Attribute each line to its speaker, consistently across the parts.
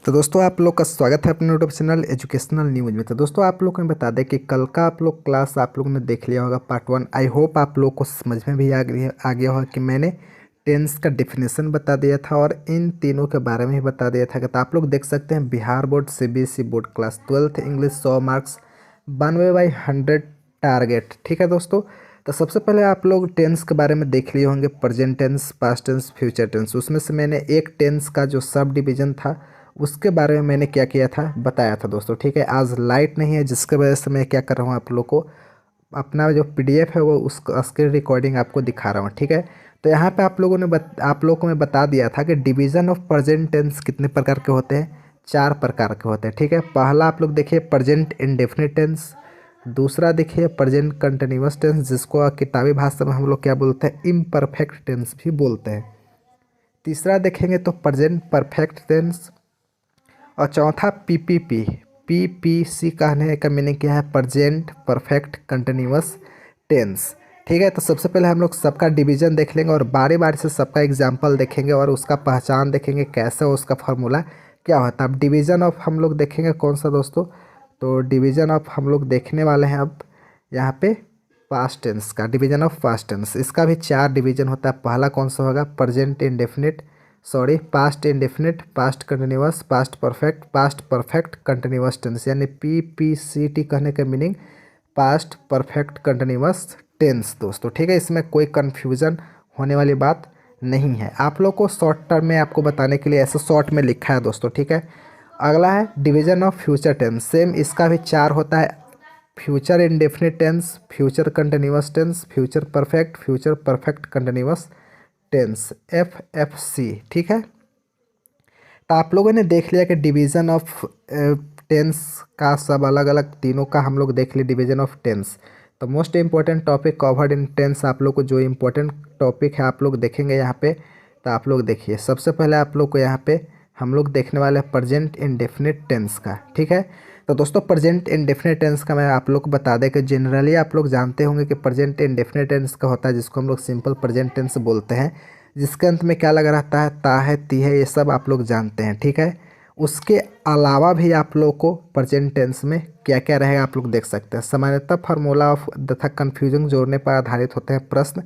Speaker 1: तो दोस्तों आप लोग का स्वागत है अपने यूट्यूब चैनल एजुकेशनल न्यूज़ में। तो दोस्तों आप लोग को मैं बता दें कि कल का आप लोग क्लास आप लोगों ने देख लिया होगा पार्ट 1। आई होप आप लोग को समझ में भी आ गया होगा कि मैंने टेंस का डेफिनेशन बता दिया था और इन तीनों के बारे में ही बता दिया था। तो आप लोग देख सकते हैं Bihar board CBSE board class 12th English 100 marks 92/100 target. ठीक है दोस्तों, तो सबसे पहले आप लोग टेंस के बारे में देख लिए होंगे, present tense, past tense, future tense. उसमें से मैंने एक टेंस का जो सब डिवीज़न था उसके बारे में मैंने क्या किया था बताया था दोस्तों। ठीक है, आज लाइट नहीं है जिसके वजह से मैं क्या कर रहा हूँ आप लोग को अपना जो पीडीएफ है वो उसके रिकॉर्डिंग आपको दिखा रहा हूँ। ठीक है, तो यहाँ पे आप लोगों को मैं बता दिया था कि डिवीज़न ऑफ प्रेजेंट टेंस कितने प्रकार के होते हैं, 4 प्रकार के होते हैं। ठीक है, पहला आप लोग देखिए प्रेजेंट इंडेफिनिट टेंस, दूसरा देखिए प्रेजेंट कंटिन्यूअस टेंस जिसको किताबी भाषा में हम लोग क्या बोलते हैं इम्परफेक्ट टेंस भी बोलते हैं। तीसरा देखेंगे तो प्रेजेंट परफेक्ट टेंस और चौथा पीपीपी। पीपीसी कहने का मीनिंग क्या है, प्रेजेंट परफेक्ट कंटिन्यूअस टेंस। ठीक है, तो सबसे पहले हम लोग सबका डिवीजन देख लेंगे और बारी बारी से सबका एग्जाम्पल देखेंगे और उसका पहचान देखेंगे कैसे उसका फार्मूला क्या होता है। अब डिवीज़न ऑफ हम लोग देखेंगे कौन सा दोस्तों, तो डिवीज़न ऑफ हम लोग देखने वाले हैं अब यहाँ पे पास्ट टेंस का, डिवीज़न ऑफ पास्ट टेंस। इसका भी 4 डिवीज़न होता है। पहला कौन सा होगा, present indefinite past indefinite, past continuous, past perfect continuous tense, यानी पीपीसीटी कहने का meaning past perfect continuous tense दोस्तों। ठीक है, इसमें कोई कन्फ्यूज़न होने वाली बात नहीं है। आप लोग को शॉर्ट टर्म में आपको बताने के लिए ऐसे शॉर्ट में लिखा है दोस्तों। ठीक है, अगला है division of future tense. Same इसका भी 4 होता है, future indefinite tense, future continuous tense, future perfect continuous tense, FFC। ठीक है, तो आप लोगों ने देख लिया कि डिवीज़न ऑफ टेंस का सब अलग अलग तीनों का हम लोग देख लिए डिवीज़न ऑफ टेंस। तो most important topic covered in tense, आप लोग को जो इम्पोर्टेंट टॉपिक है आप लोग देखेंगे यहाँ पे। तो आप लोग देखिए, सबसे पहले आप लोग को यहाँ पे हम लोग देखने वाले हैं प्रेजेंट इंडेफिनिट टेंस का। ठीक है, तो दोस्तों प्रेजेंट इंडेफिनिट टेंस का मैं आप लोग को बता दें कि जनरली आप लोग जानते होंगे कि प्रेजेंट इंडेफिनिट टेंस का होता है जिसको हम लोग सिंपल प्रेजेंट टेंस बोलते हैं, जिसके अंत में क्या लगा रहता है, ता है, ती है, ये सब आप लोग जानते हैं। ठीक है, उसके अलावा भी आप लोग को प्रेजेंट टेंस में क्या क्या रहेगा आप लोग देख सकते हैं। सामान्यतः फार्मूला ऑफ तथा कन्फ्यूजन जोड़ने पर आधारित होते हैं प्रश्न।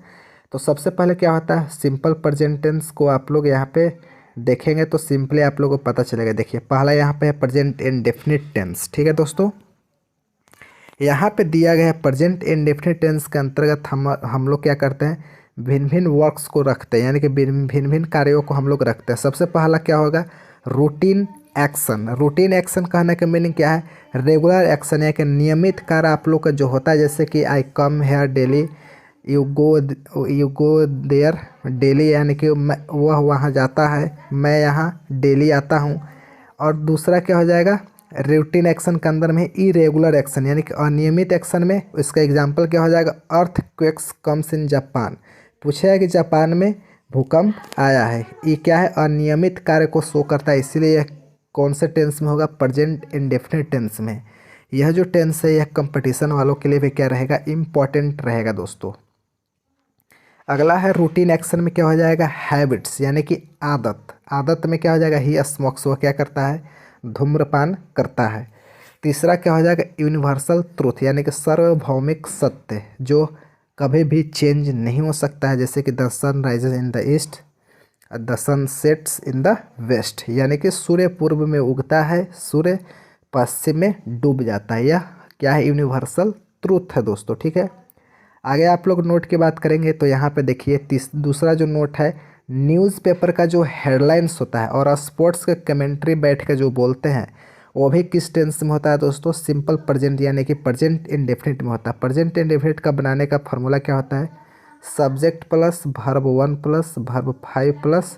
Speaker 1: तो सबसे पहले क्या होता है, सिंपल प्रेजेंट टेंस को आप लोग यहाँ पे देखेंगे तो सिंपली आप लोगों को पता चलेगा। देखिए पहला यहाँ पे है प्रेजेंट इंडेफिनिट टेंस। ठीक है दोस्तों, यहाँ पे दिया गया है प्रेजेंट इंडेफिनिट टेंस के अंतर्गत हम लोग क्या करते हैं, भिन्न भिन्न वर्क्स को रखते हैं, यानी कि भिन्न भिन्न कार्यों को हम लोग रखते हैं। सबसे पहला क्या होगा, रूटीन एक्शन। रूटीन एक्शन कहने का मीनिंग क्या है, रेगुलर एक्शन, यानी कि नियमित कार्य आप लोग का जो होता है, जैसे कि I come here daily, you go there daily, यानी कि वह वहाँ जाता है, मैं यहाँ डेली आता हूँ। और दूसरा क्या हो जाएगा, रूटीन एक्शन के अंदर में इरेगुलर एक्शन, यानी कि अनियमित एक्शन में इसका एग्जांपल क्या हो जाएगा, अर्थ क्वेक्स कम्स इन जापान। पूछा है कि जापान में भूकंप आया है, ये क्या है, अनियमित कार्य को शो करता है, इसीलिए यह कौन से टेंस में होगा, प्रेजेंट इंडेफिनिट टेंस में। यह जो टेंस है यह कंपटीशन वालों के लिए भी क्या रहेगा, इम्पॉर्टेंट रहेगा दोस्तों। अगला है रूटीन एक्शन में क्या हो जाएगा, हैबिट्स, यानी कि आदत। आदत में क्या हो जाएगा, ही स्मोक्स, वह क्या करता है, धूम्रपान करता है। तीसरा क्या हो जाएगा, यूनिवर्सल ट्रूथ, यानी कि सार्वभौमिक सत्य जो कभी भी चेंज नहीं हो सकता है, जैसे कि the sun rises in the east, the sun sets in the west, यानी कि सूर्य पूर्व में उगता है, सूर्य पश्चिम में डूब जाता है। यह क्या है, यूनिवर्सल ट्रूथ है दोस्तों। ठीक है, आगे आप लोग नोट की बात करेंगे तो यहाँ पे देखिए दूसरा जो नोट है, न्यूज़पेपर का जो हेडलाइंस होता है और स्पोर्ट्स के कमेंट्री बैठ के जो बोलते हैं वो भी किस टेंस में होता है दोस्तों, सिंपल प्रेजेंट, यानी कि प्रेजेंट इंडेफिनिट में होता है। प्रेजेंट इंडेफिनिट का बनाने का फॉर्मूला क्या होता है, subject plus verb 1 plus verb 5 plus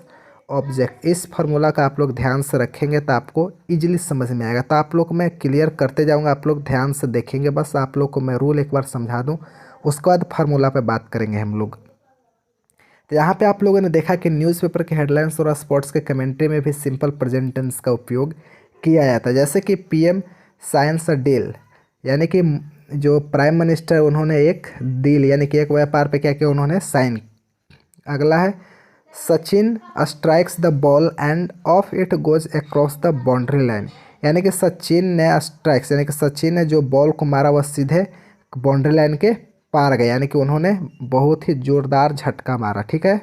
Speaker 1: object. इस फार्मूला का आप लोग ध्यान से रखेंगे तो आपको इजीली समझ में आएगा। तो आप लोग मैं क्लियर करते जाऊंगा, आप लोग ध्यान से देखेंगे, बस आप लोग को मैं रूल एक बार समझा दूं, उसके बाद फार्मूला पे बात करेंगे हम लोग। तो यहाँ पे आप लोगों ने देखा कि न्यूज़पेपर के हेडलाइंस और स्पोर्ट्स के कमेंट्री में भी सिंपल प्रेजेंट टेंस का उपयोग किया जाता है। जैसे कि पीएम साइंस डील, यानी कि जो प्राइम मिनिस्टर उन्होंने एक डील यानी कि एक व्यापार पे क्या किया, उन्होंने साइन। अगला है Sachin strikes the ball end of it goes across the boundary line. यानी कि सचिन ने स्ट्राइक्स यानी कि सचिन ने जो बॉल को मारा वह सीधे बाउंड्री लाइन के पार गया, यानी कि उन्होंने बहुत ही जोरदार झटका मारा। ठीक है,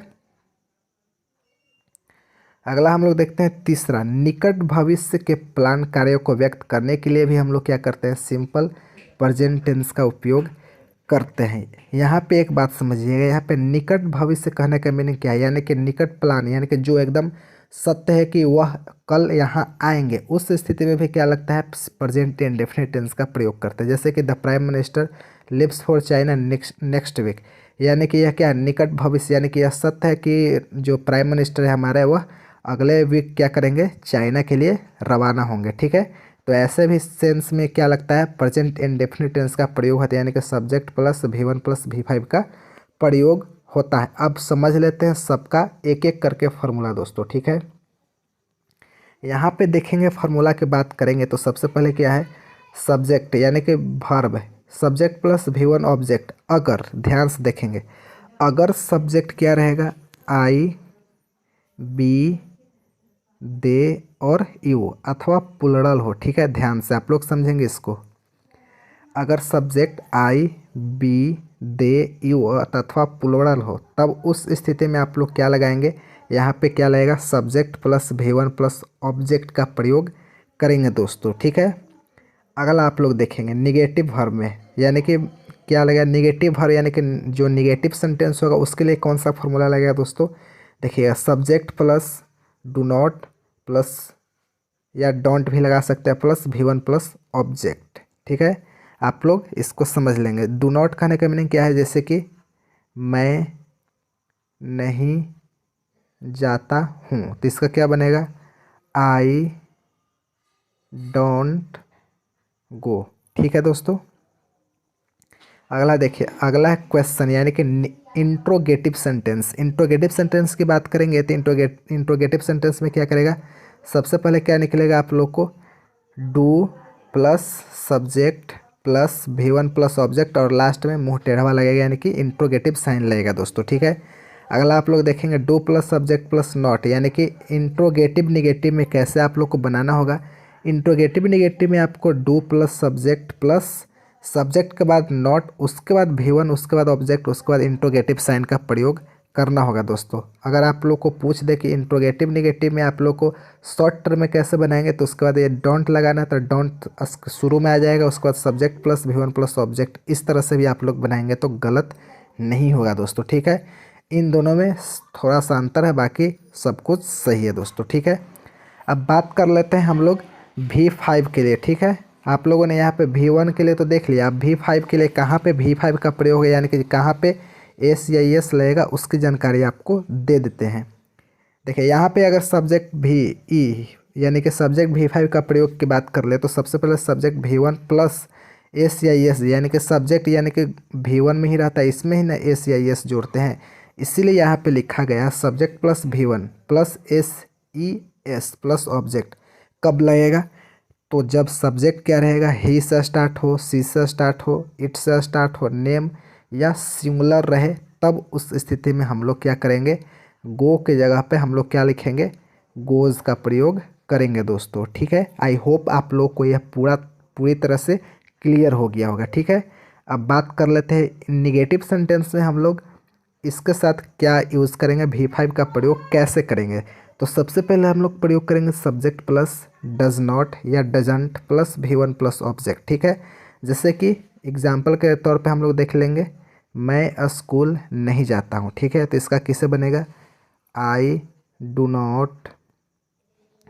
Speaker 1: अगला हम लोग देखते हैं तीसरा, निकट भविष्य के प्लान कार्यों को व्यक्त करने के लिए भी हम लोग क्या करते हैं, सिंपल प्रेजेंट टेंस का उपयोग करते हैं। यहाँ पे एक बात समझिएगा, यहाँ पे निकट भविष्य कहने का मीनिंग क्या है, यानी कि निकट प्लान यानी कि जो एकदम सत्य है कि वह कल यहाँ आएंगे, उस स्थिति में भी क्या लगता है, प्रेजेंट इंडेफिनिट टेंस का प्रयोग करते हैं। जैसे कि the prime minister leaves for China next week, यानी कि यह क्या निकट भविष्य, यानी कि यह सत्य है कि जो प्राइम मिनिस्टर है हमारे वह अगले वीक क्या करेंगे, चाइना के लिए रवाना होंगे। ठीक है, तो ऐसे भी सेंस में क्या लगता है, प्रेजेंट इंडेफिनिट टेंस का प्रयोग होता है, यानी कि subject plus V1 plus V5 का प्रयोग होता है। अब समझ लेते हैं सबका एक एक करके फार्मूला दोस्तों। ठीक है, यहाँ पे देखेंगे फार्मूला की बात करेंगे तो सबसे पहले क्या है, सब्जेक्ट यानी कि verb, subject plus V1 object. अगर ध्यान से देखेंगे, अगर सब्जेक्ट क्या रहेगा, आई बी दे और यू अथवा प्लुरल हो। ठीक है, ध्यान से आप लोग समझेंगे इसको। अगर subject I we they you अथवा प्लुरल हो, तब उस स्थिति में आप लोग क्या लगाएंगे, यहाँ पे क्या लगेगा, subject plus V1 plus object का प्रयोग करेंगे दोस्तों। ठीक है, अगला आप लोग देखेंगे निगेटिव वर्ब में, यानी कि क्या लगेगा, निगेटिव वर्ब यानी कि जो निगेटिव सेंटेंस होगा उसके लिए कौन सा फॉर्मूला लगेगा दोस्तों, देखिएगा subject plus do not plus या डोंट भी लगा सकते हैं प्लस V1 प्लस ऑब्जेक्ट। ठीक है, आप लोग इसको समझ लेंगे। डू नॉट कहने का मीनिंग क्या है, जैसे कि मैं नहीं जाता हूँ, तो इसका क्या बनेगा, आई डोंट गो। ठीक है दोस्तों, अगला देखिए, अगला है क्वेश्चन यानी कि इंट्रोगेटिव सेंटेंस। इंट्रोगेटिव सेंटेंस की बात करेंगे तो इंट्रोगेटिव सेंटेंस में क्या करेगा, सबसे पहले क्या निकलेगा आप लोग को, do plus subject plus V1 plus object और लास्ट में मुंह टेढ़ा लगेगा, यानी कि इंट्रोगेटिव साइन लगेगा दोस्तों। ठीक है, अगला आप लोग देखेंगे do plus subject plus not, यानी कि इंट्रोगेटिव निगेटिव में कैसे आप लोग को बनाना होगा। इंट्रोगेटिव निगेटिव में आपको do plus subject plus subject के बाद नॉट, उसके बाद V1, उसके बाद ऑब्जेक्ट, उसके बाद इंट्रोगेटिव साइन का प्रयोग करना होगा दोस्तों। अगर आप लोग को पूछ दे कि इंट्रोगेटिव निगेटिव में आप लोग को शॉर्ट टर्म में कैसे बनाएंगे, तो उसके बाद ये डोंट लगाना है, तो डोंट शुरू में आ जाएगा, उसके बाद subject plus V1 plus object, इस तरह से भी आप लोग बनाएंगे तो गलत नहीं होगा दोस्तों। ठीक है, इन दोनों में थोड़ा सा अंतर है, बाकी सब कुछ सही है दोस्तों। ठीक है, अब बात कर लेते हैं हम लोग V5 के लिए। ठीक है, आप लोगों ने यहाँ पे V1 के लिए तो देख लिया, अब V5 के लिए कहाँ पे V5 का प्रयोग है, यानी कि कहाँ पे एस या एस लगेगा, उसकी जानकारी आपको दे देते हैं। देखिए यहाँ पे अगर सब्जेक्ट V यानी कि सब्जेक्ट V5 का प्रयोग की बात कर ले तो सबसे पहले सब्जेक्ट V1 प्लस एस या एस, यानी कि सब्जेक्ट यानी कि V1 में ही रहता है, इसमें ही ना एस या एस जोड़ते हैं, इसीलिए यहाँ पे लिखा गया subject plus V1 plus SES plus object. कब लगेगा, तो जब सब्जेक्ट क्या रहेगा, ही से स्टार्ट हो, सी से स्टार्ट हो, इट से स्टार्ट हो, नेम या सिंगुलर रहे, तब उस स्थिति में हम लोग क्या करेंगे, गो के जगह पे हम लोग क्या लिखेंगे, गोज का प्रयोग करेंगे दोस्तों। ठीक है, आई होप आप लोग को यह पूरी तरह से क्लियर हो गया होगा। ठीक है, अब बात कर लेते हैं निगेटिव सेंटेंस में हम लोग इसके साथ क्या यूज़ करेंगे, V5 का प्रयोग कैसे करेंगे। तो सबसे पहले हम लोग प्रयोग करेंगे सब्जेक्ट प्लस डज नॉट या doesn't plus V1 plus object. ठीक है, जैसे कि एग्जाम्पल के तौर पे हम लोग देख लेंगे, मैं स्कूल नहीं जाता हूँ। ठीक है, तो इसका किससे बनेगा, I do not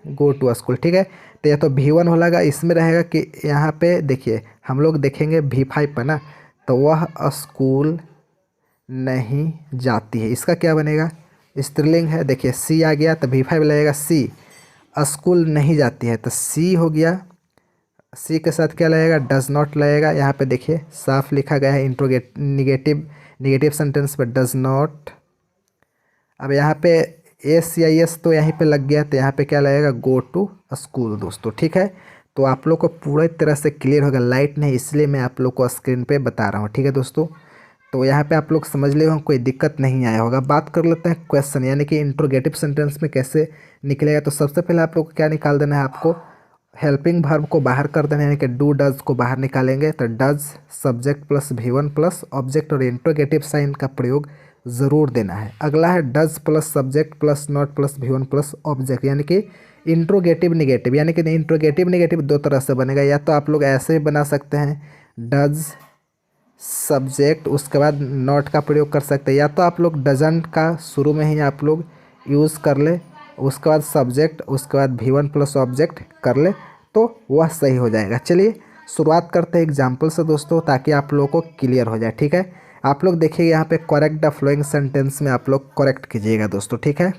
Speaker 1: go to school. ठीक है, तो यह तो V1 हो लगा, इसमें रहेगा कि यहाँ पे देखिए हम लोग देखेंगे V5 पर ना, तो वह स्कूल नहीं जाती है, इसका क्या बनेगा, स्त्रीलिंग है, देखिए सी आ गया तो V5 लगेगा सी, स्कूल नहीं जाती है तो सी हो गया, सी के साथ क्या लगेगा, डज नॉट लगेगा। यहाँ पे देखिए साफ लिखा गया है निगेटिव सेंटेंस पे डज नॉट। अब यहाँ पे एस या एस तो यहीं पे लग गया, तो यहाँ पे क्या लगेगा, गो टू स्कूल दोस्तों। ठीक है, तो आप लोग को पूरी तरह से क्लियर होगा, लाइट नहीं इसलिए मैं आप लोग को स्क्रीन पे बता रहा हूँ। ठीक है दोस्तों, तो यहाँ पे आप लोग समझ ले होंगे, कोई दिक्कत नहीं आया होगा। बात कर लेते हैं क्वेश्चन, यानी कि इंट्रोगेटिव सेंटेंस में कैसे निकलेगा। तो सबसे पहले आप लोग को क्या निकाल देना है, आपको हेल्पिंग वर्ब को बाहर कर देना है, यानी कि डू डज को बाहर निकालेंगे। तो does subject plus V1 plus object और इंट्रोगेटिव साइन का प्रयोग ज़रूर देना है। अगला है does plus subject plus not plus V1 plus object, यानी कि इंट्रोगेटिव निगेटिव, यानी कि इंट्रोगेटिव निगेटिव दो तरह से बनेगा। या तो आप लोग ऐसे भी बना सकते हैं, डज सब्जेक्ट उसके बाद नॉट का प्रयोग कर सकते हैं, या तो आप लोग डजंट का शुरू में ही आप लोग यूज़ कर ले, उसके बाद सब्जेक्ट उसके बाद V1 प्लस ऑब्जेक्ट कर ले, तो वह सही हो जाएगा। चलिए शुरुआत करते हैं एग्जाम्पल से दोस्तों, ताकि आप लोगों को क्लियर हो जाए। ठीक है, आप लोग देखिए यहाँ पे करेक्ट द फ्लोइंग सेंटेंस में आप लोग करेक्ट कीजिएगा दोस्तों। ठीक है,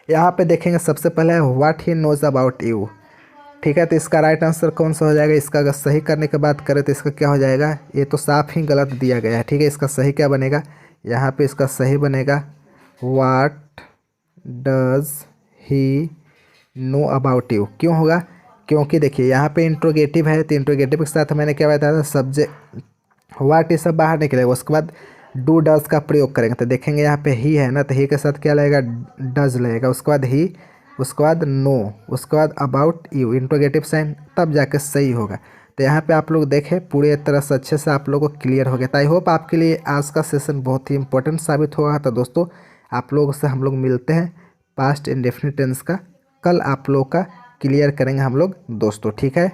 Speaker 1: यहाँ पे देखेंगे सबसे पहले what he knows about you. ठीक है, तो इसका राइट आंसर कौन सा हो जाएगा। इसका अगर सही करने की बात करें तो इसका क्या हो जाएगा, ये तो साफ ही गलत दिया गया है। ठीक है, इसका सही क्या बनेगा, यहाँ पे इसका सही बनेगा what does he know about you. क्यों होगा, क्योंकि देखिए यहाँ पे इंट्रोगेटिव है, तो इंट्रोगेटिव के साथ मैंने क्या बताया था, सब्जेक्ट व्हाट ये सब बाहर निकलेगा, उसके बाद डू डज का प्रयोग करेंगे। तो देखेंगे यहाँ पे ही है ना, तो ही के साथ क्या लगेगा, डज लगेगा, उसके बाद ही, उसके बाद नो, उसके बाद अबाउट यू, इंट्रोगेटिव साइन, तब जाके सही होगा। तो यहाँ पे आप लोग देखें पूरी तरह से अच्छे से आप लोगों को क्लियर हो गया। तो आई होप आपके लिए आज का सेशन बहुत ही इंपॉर्टेंट साबित होगा। तो दोस्तों आप लोगों से हम लोग मिलते हैं पास्ट इंडेफिनिट टेंस का, कल आप लोग का क्लियर करेंगे हम लोग दोस्तों। ठीक है।